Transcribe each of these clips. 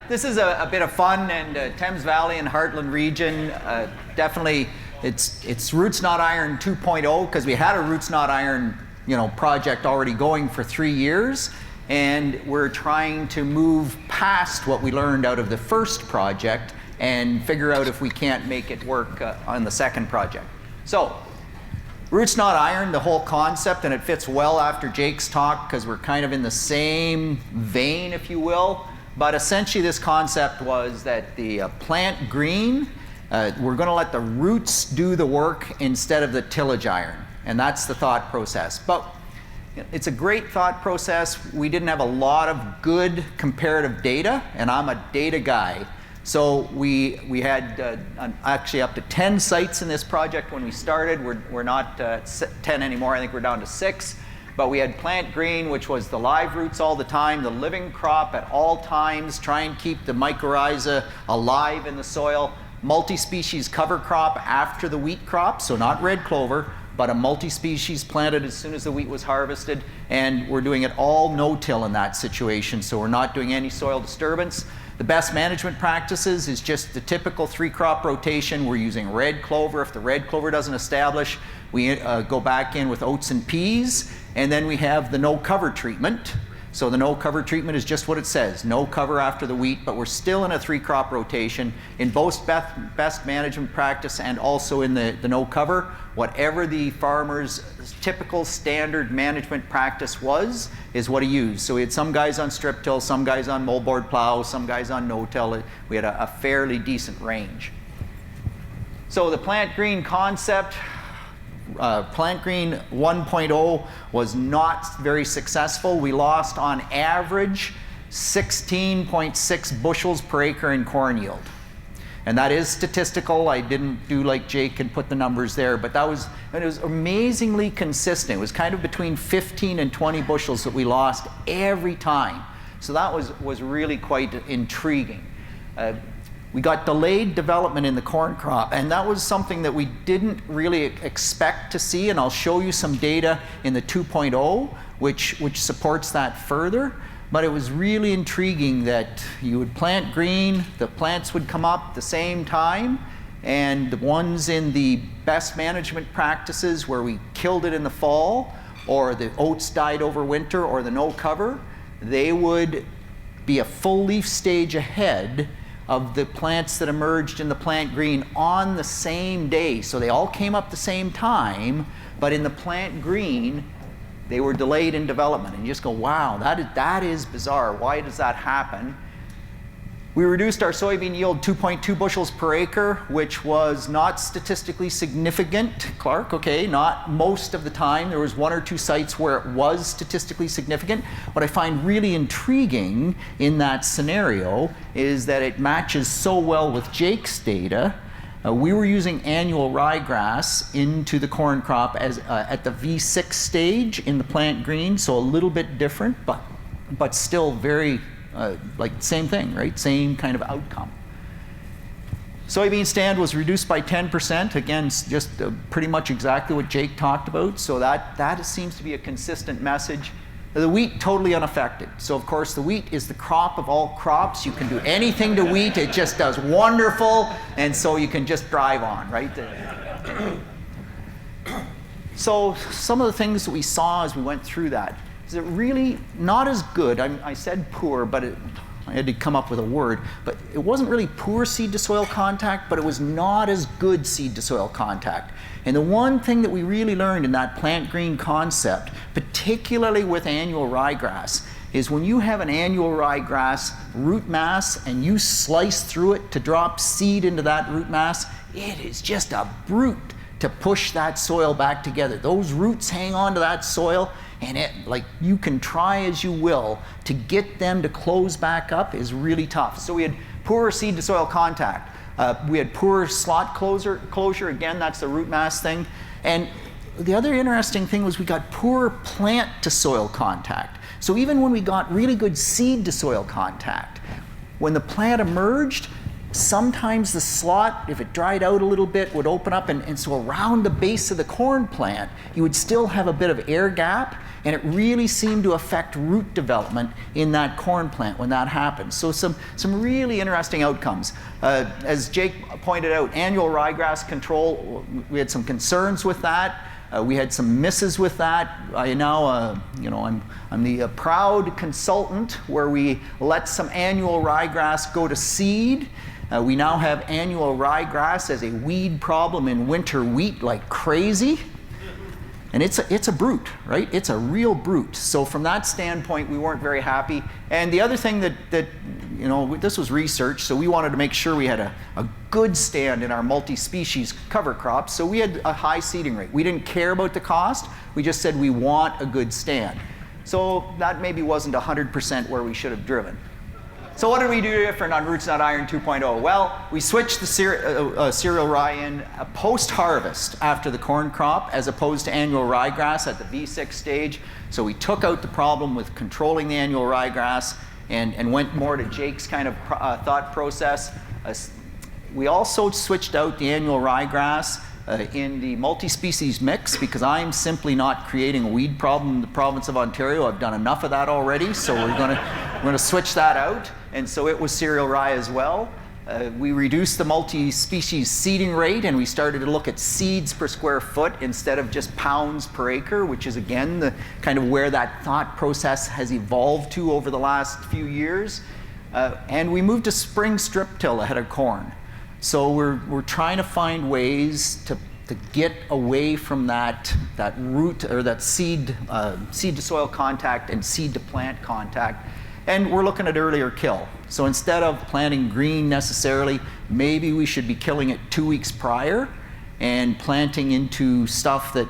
This is a bit of fun, and Thames Valley and Heartland region, definitely it's Roots Not Iron 2.0, because we had a Roots Not Iron project already going for 3 years, and we're trying to move past what we learned out of the first project and figure out if we can't make it work on the second project. So, Roots Not Iron, the whole concept, and it fits well after Jake's talk because we're kind of in the same vein, if you will. But essentially this concept was that the plant green, we're going to let the roots do the work instead of the tillage iron. And that's the thought process. But it's a great thought process. We didn't have a lot of good comparative data, and I'm a data guy. So we had actually up to 10 sites in this project when we started. We're not 10 anymore. I think we're down to 6. But we had plant green, which was the live roots all the time, the living crop at all times, try and keep the mycorrhiza alive in the soil. Multi-species cover crop after the wheat crop, so not red clover, but a multi-species planted as soon as the wheat was harvested. And we're doing it all no-till in that situation, so we're not doing any soil disturbance. The best management practices is just the typical 3-crop rotation. We're using red clover. If the red clover doesn't establish, we go back in with oats and peas. And then we have the no cover treatment. So the no cover treatment is just what it says, no cover after the wheat, but we're still in a 3-crop rotation in both best management practice and also in the no cover. Whatever the farmer's typical standard management practice was, is what he used. So we had some guys on strip till, some guys on moldboard plow, some guys on no-till. We had a fairly decent range. So the plant green concept, Plant Green 1.0 was not very successful. We lost on average 16.6 bushels per acre in corn yield. And that is statistical. I didn't do like Jake and put the numbers there, but it was amazingly consistent. It was kind of between 15 and 20 bushels that we lost every time. So that was really quite intriguing. We got delayed development in the corn crop, and that was something that we didn't really expect to see, and I'll show you some data in the 2.0 which supports that further. But it was really intriguing that you would plant green, the plants would come up the same time, and the ones in the best management practices where we killed it in the fall, or the oats died over winter, or the no cover, they would be a full leaf stage ahead of the plants that emerged in the plant green on the same day. So they all came up the same time, but in the plant green, they were delayed in development. And you just go, wow, that is bizarre. Why does that happen? We reduced our soybean yield 2.2 bushels per acre, which was not statistically significant. Clark, okay, not most of the time. There was 1 or 2 sites where it was statistically significant. What I find really intriguing in that scenario is that it matches so well with Jake's data. We were using annual ryegrass into the corn crop as at the V6 stage in the plant green, so a little bit different, but still very like same thing, right? Same kind of outcome. Soybean stand was reduced by 10%. Again, just pretty much exactly what Jake talked about. So that seems to be a consistent message. The wheat, totally unaffected. So of course the wheat is the crop of all crops. You can do anything to wheat. It just does wonderful. And so you can just drive on, right? So some of the things that we saw as we went through that, is it really not as good? I said poor, but I had to come up with a word. But it wasn't really poor seed to soil contact, but it was not as good seed to soil contact. And the one thing that we really learned in that plant green concept, particularly with annual ryegrass, is when you have an annual ryegrass root mass and you slice through it to drop seed into that root mass, it is just a brute to push that soil back together. Those roots hang on to that soil, and you can try as you will to get them to close back up is really tough. So we had poor seed to soil contact. We had poor slot closure. Again, that's the root mass thing. And the other interesting thing was we got poor plant to soil contact. So even when we got really good seed to soil contact, when the plant emerged, sometimes the slot, if it dried out a little bit, would open up, and so around the base of the corn plant, you would still have a bit of air gap, and it really seemed to affect root development in that corn plant when that happened. So some really interesting outcomes. As Jake pointed out, annual ryegrass control, we had some concerns with that. We had some misses with that. I now, I'm the proud consultant where we let some annual ryegrass go to seed. We now have annual ryegrass as a weed problem in winter wheat like crazy. And it's a brute, right? It's a real brute. So from that standpoint, we weren't very happy. And the other thing that this was research, so we wanted to make sure we had a good stand in our multi-species cover crops. So we had a high seeding rate. We didn't care about the cost. We just said we want a good stand. So that maybe wasn't 100% where we should have driven. So what did we do different on Roots Not Iron 2.0? Well, we switched the cereal rye in post-harvest after the corn crop as opposed to annual ryegrass at the V6 stage. So we took out the problem with controlling the annual ryegrass and went more to Jake's kind of thought process. We also switched out the annual ryegrass in the multi-species mix because I'm simply not creating a weed problem in the province of Ontario. I've done enough of that already, so we're going to switch that out. And so it was cereal rye as well. We reduced the multi-species seeding rate, and we started to look at seeds per square foot instead of just pounds per acre, which is again the kind of where that thought process has evolved to over the last few years. And we moved to spring strip till ahead of corn. So we're trying to find ways to get away from that root or that seed to soil contact and seed to plant contact. And we're looking at earlier kill. So instead of planting green necessarily, maybe we should be killing it 2 weeks prior and planting into stuff that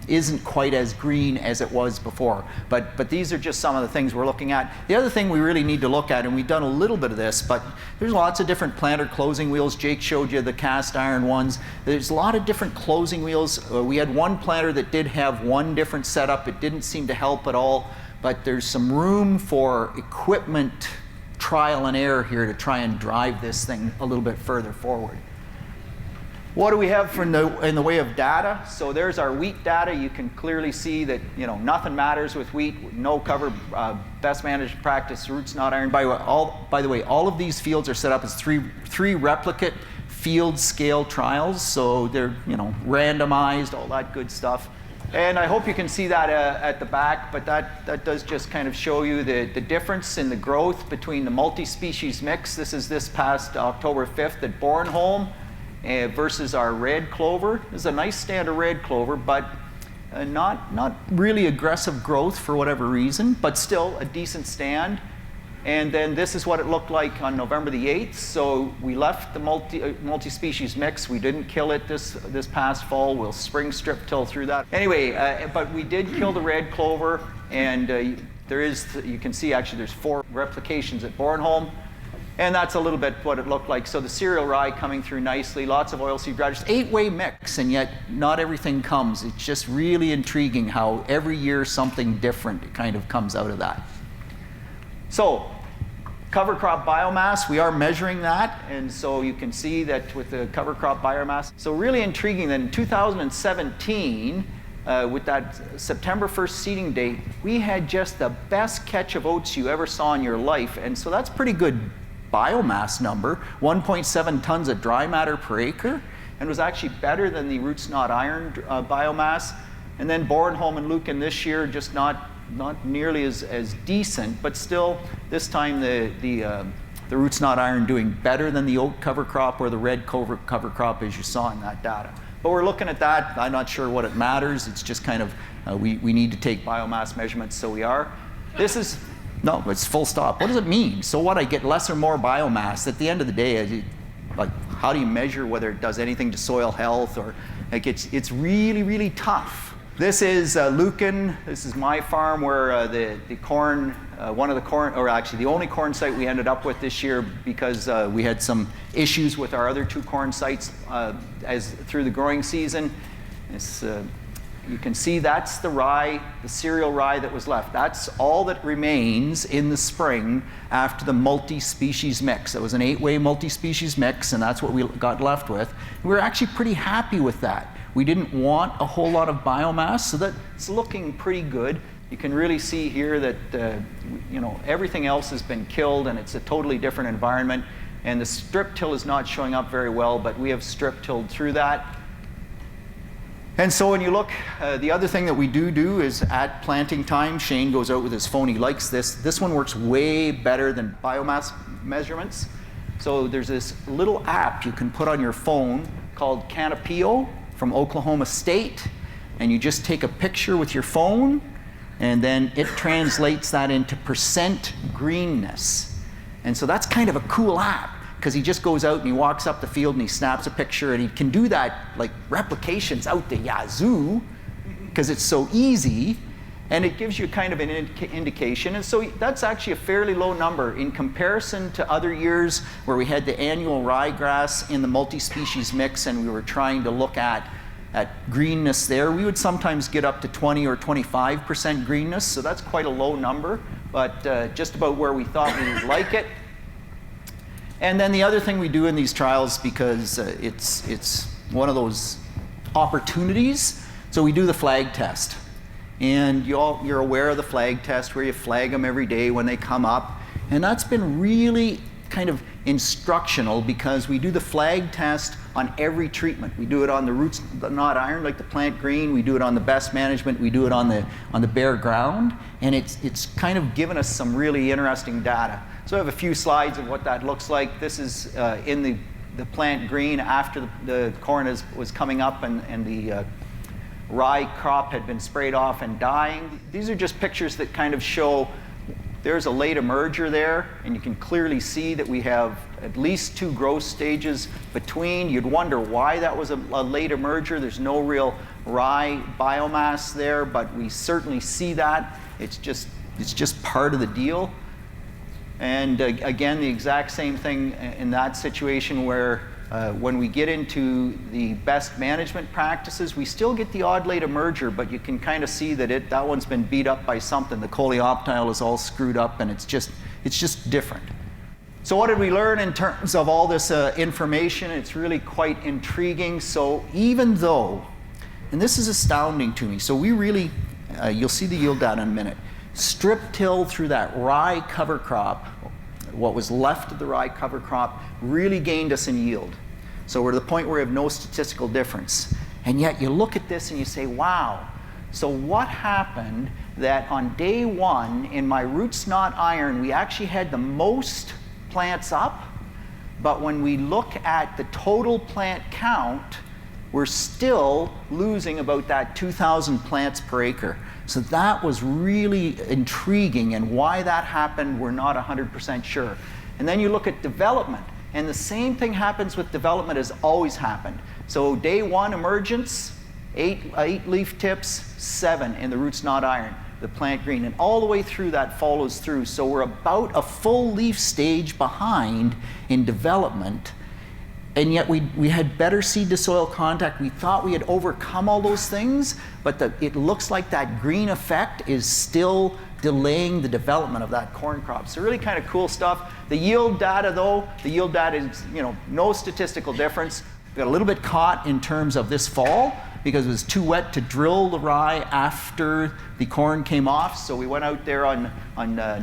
isn't quite as green as it was before. But these are just some of the things we're looking at. The other thing we really need to look at, and we've done a little bit of this, but there's lots of different planter closing wheels. Jake showed you the cast iron ones. There's a lot of different closing wheels. We had one planter that did have one different setup. It didn't seem to help at all, but there's some room for equipment trial and error here to try and drive this thing a little bit further forward. What do we have in the way of data? So there's our wheat data. You can clearly see that nothing matters with wheat. No cover, best managed practice, roots not iron. By the way, all of these fields are set up as three replicate field scale trials. So they're randomized, all that good stuff. And I hope you can see that at the back, but that does just kind of show you the difference in the growth between the multi-species mix. This is this past October 5th at Bornholm versus our red clover. This is a nice stand of red clover, but not really aggressive growth for whatever reason, but still a decent stand. And then this is what it looked like on November the 8th. So we left the multi-species mix. We didn't kill it this past fall. We'll spring strip till through that. Anyway, but we did kill the red clover, and you can see actually there's 4 replications at Bornholm. And that's a little bit what it looked like. So the cereal rye coming through nicely, lots of oilseed radish, 8-way mix, and yet not everything comes. It's just really intriguing how every year something different kind of comes out of that. So cover crop biomass, we are measuring that, and so you can see that with the cover crop biomass. So really intriguing that in 2017, with that September 1st seeding date, we had just the best catch of oats you ever saw in your life, and so that's pretty good biomass number, 1.7 tons of dry matter per acre, and was actually better than the roots not iron biomass. And then Bornholm and Lucan this year just not nearly as decent, but still this time the roots not iron doing better than the oat cover crop or the red cover crop as you saw in that data. But we're looking at that. I'm not sure what it matters. It's just kind of we need to take biomass measurements, so we are. This is no, it's full stop. What does it mean? So what? I get less or more biomass. At the end of the day, like how do you measure whether it does anything to soil health or like it's really, really tough. This is Lucan. This is my farm where the corn, one of the corn, or actually the only corn site we ended up with this year because we had some issues with our other 2 corn sites through the growing season. you can see that's the rye, the cereal rye that was left. That's all that remains in the spring after the multi-species mix. It was an 8-way multi-species mix, and that's what we got left with. We were actually pretty happy with that. We didn't want a whole lot of biomass, so that's looking pretty good. You can really see here that you know, everything else has been killed, and it's a totally different environment. And the strip till is not showing up very well, but we have strip tilled through that. And so when you look, the other thing that we do is at planting time, Shane goes out with his phone. He likes this. This one works way better than biomass measurements. So there's this little app you can put on your phone called Canopio from Oklahoma State. And you just take a picture with your phone, and then it translates that into percent greenness. And so that's kind of a cool app, because he just goes out and he walks up the field and he snaps a picture, and he can do that like replications out the yazoo because it's so easy, and it gives you kind of an indication. And so that's actually a fairly low number in comparison to other years where we had the annual ryegrass in the multi-species mix and we were trying to look at greenness there. We would sometimes get up to 20 or 25% greenness, so that's quite a low number, but just about where we thought we would like it. And then the other thing we do in these trials, because it's one of those opportunities, so we do the flag test. And you're aware of the flag test, where you flag them every day when they come up. And that's been really kind of instructional, because we do the flag test on every treatment. We do it on the roots not iron, like the plant green. We do it on the best management. We do it on the bare ground. And it's kind of given us some really interesting data. So I have a few slides of what that looks like. This is in the plant green after the corn was coming up and the rye crop had been sprayed off and dying. These are just pictures that kind of show there's a late emerger there, and you can clearly see that we have at least 2 growth stages between. You'd wonder why that was a late emerger. There's no real rye biomass there, but we certainly see that. It's just part of the deal. And again, the exact same thing in that situation, where when we get into the best management practices, we still get the odd late emerger, but you can kind of see that that one's been beat up by something. The coleoptile is all screwed up, and it's just different. So what did we learn in terms of all this information? It's really quite intriguing. So even though, and this is astounding to me, so we really, you'll see the yield data in a minute, strip till through that rye cover crop, what was left of the rye cover crop, really gained us in yield. So we're to the point where we have no statistical difference. And yet you look at this and you say, wow, so what happened that on day 1 in my roots not iron, we actually had the most plants up, but when we look at the total plant count, we're still losing about that 2,000 plants per acre. So that was really intriguing, and why that happened, we're not 100% sure. And then you look at development, and the same thing happens with development as always happened. So day 1 emergence, 8 leaf tips, 7 in the roots not iron, the plant green, and all the way through that follows through. So we're about a full leaf stage behind in development. And yet we had better seed to soil contact. We thought we had overcome all those things, but it looks like that green effect is still delaying the development of that corn crop. So really kind of cool stuff. The yield data though, the yield data is, you know, no statistical difference. We got a little bit caught in terms of this fall, because it was too wet to drill the rye after the corn came off. So we went out there on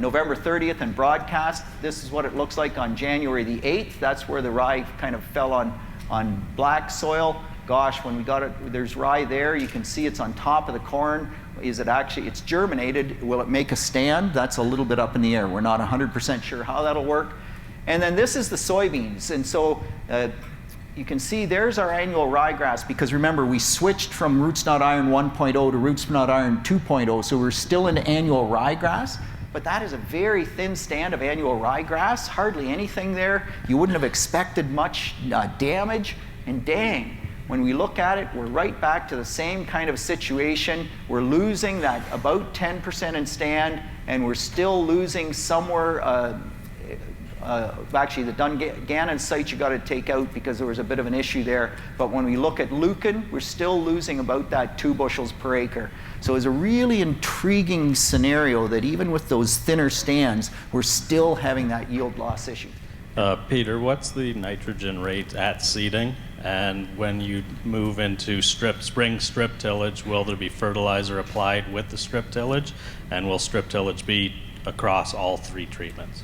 November 30th and broadcast. This is what it looks like on January the 8th. That's where the rye kind of fell on black soil. Gosh, when we got it, there's rye there. You can see it's on top of the corn. Is it actually, it's germinated. Will it make a stand? That's a little bit up in the air. We're not 100% sure how that'll work. And then this is the soybeans. And so you can see there's our annual ryegrass, because remember, we switched from roots not iron 1.0 to roots not iron 2.0, so we're still in annual ryegrass, but that is a very thin stand of annual ryegrass, hardly anything there. You wouldn't have expected much damage, and dang, when we look at it, we're right back to the same kind of situation. We're losing that about 10% in stand, and we're still losing somewhere Actually, the Dungannon site you got to take out because there was a bit of an issue there. But when we look at Lucan, we're still losing about that 2 bushels per acre. So it's a really intriguing scenario that even with those thinner stands, we're still having that yield loss issue. Peter, what's the nitrogen rate at seeding? And when you move into spring strip tillage, will there be fertilizer applied with the strip tillage? And will strip tillage be across all 3 treatments?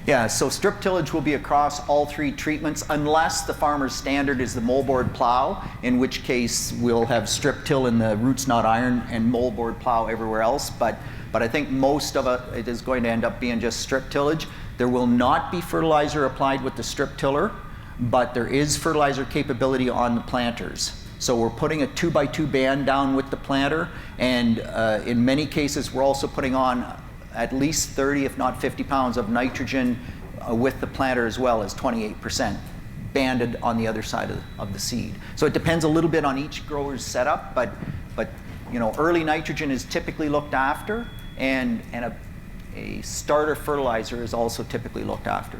Yeah, so strip tillage will be across all 3 treatments unless the farmer's standard is the moldboard plow, in which case we'll have strip till in the roots not iron and moldboard plow everywhere else. But I think most of it is going to end up being just strip tillage. There will not be fertilizer applied with the strip tiller, but there is fertilizer capability on the planters. So we're putting a 2x2 band down with the planter, and in many cases we're also putting on at least 30, if not 50 pounds of nitrogen with the planter as well as 28% banded on the other side of the seed. So it depends a little bit on each grower's setup, but you know, early nitrogen is typically looked after, and a starter fertilizer is also typically looked after.